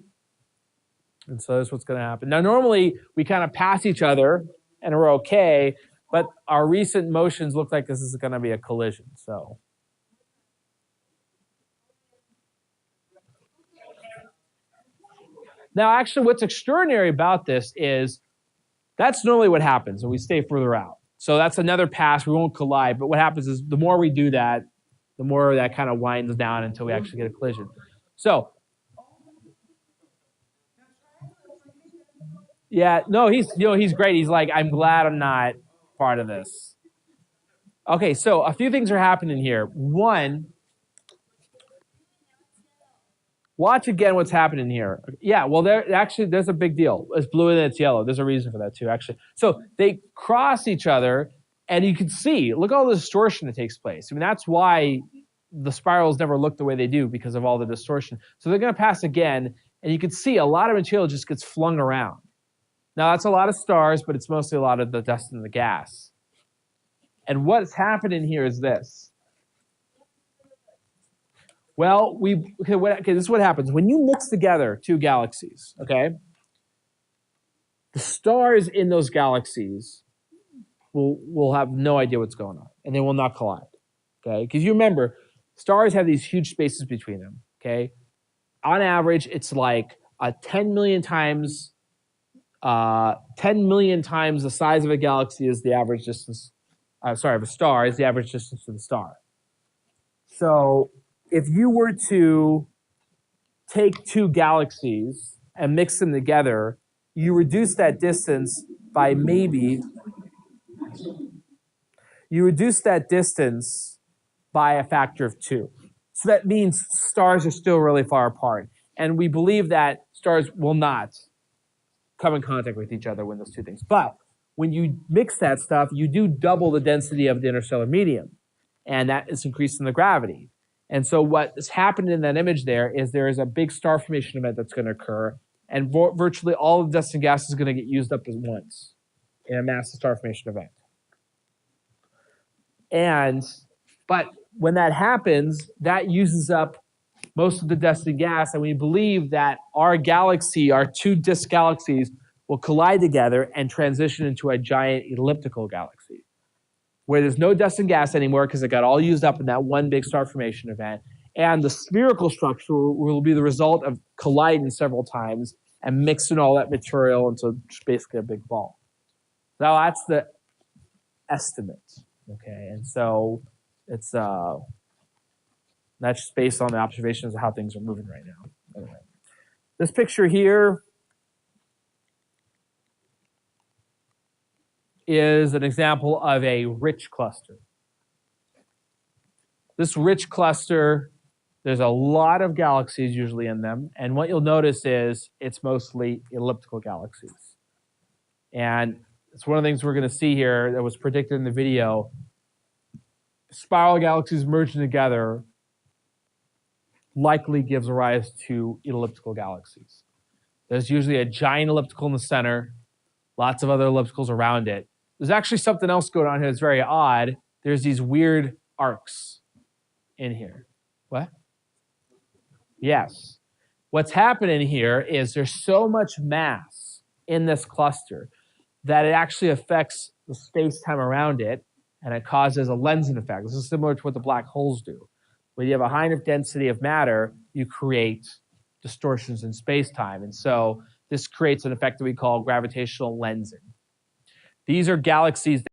And so that's what's going to happen. Now, normally, we kind of pass each other, and we're okay. But our recent motions look like this is going to be a collision. So now, actually, what's extraordinary about this is that's normally what happens, and we stay further out. So that's another pass. We won't collide. But what happens is the more we do that, the more that kind of winds down until we actually get a collision. So, yeah, no, he's great. He's like, I'm glad I'm not part of this. Okay, so a few things are happening here. One, watch again what's happening here. Yeah, well, there's a big deal. It's blue and it's yellow. There's a reason for that too, actually. So they cross each other, and you can see, look at all the distortion that takes place. I mean, that's why the spirals never look the way they do, because of all the distortion. So they're going to pass again, and you can see a lot of material just gets flung around. Now, that's a lot of stars, but it's mostly a lot of the dust and the gas. And what's happening here is this. Well, this is what happens. When you mix together two galaxies, okay, the stars in those galaxies will have no idea what's going on, and they will not collide, okay? Because you remember, stars have these huge spaces between them, okay? On average, it's like 10 million times the size of a galaxy is the average distance, of a star is the average distance to the star. So if you were to take two galaxies and mix them together, you reduce that distance by maybe, a factor of 2. So that means stars are still really far apart. And we believe that stars will not come in contact with each other when those two things. But when you mix that stuff, you do double the density of the interstellar medium. And that is increasing the gravity. And so what is happening in that image there is a big star formation event that's going to occur. And virtually all of the dust and gas is going to get used up at once in a massive star formation event. But when that happens, that uses up most of the dust and gas, and we believe that our galaxy, our two disk galaxies, will collide together and transition into a giant elliptical galaxy, where there's no dust and gas anymore because it got all used up in that one big star formation event, and the spherical structure will be the result of colliding several times and mixing all that material into basically a big ball. Now that's the estimate, okay, and so it's that's just based on the observations of how things are moving right now. Anyway, this picture here is an example of a rich cluster. This rich cluster, there's a lot of galaxies usually in them, and what you'll notice is it's mostly elliptical galaxies. And it's one of the things we're going to see here that was predicted in the video. Spiral galaxies merging together likely gives rise to elliptical galaxies. There's usually a giant elliptical in the center, lots of other ellipticals around it. There's actually something else going on here that's very odd. There's these weird arcs in here. What? Yes. What's happening here is there's so much mass in this cluster that it actually affects the space-time around it, and it causes a lensing effect. This is similar to what the black holes do. When you have a high enough density of matter, you create distortions in space-time. And so this creates an effect that we call gravitational lensing. These are galaxies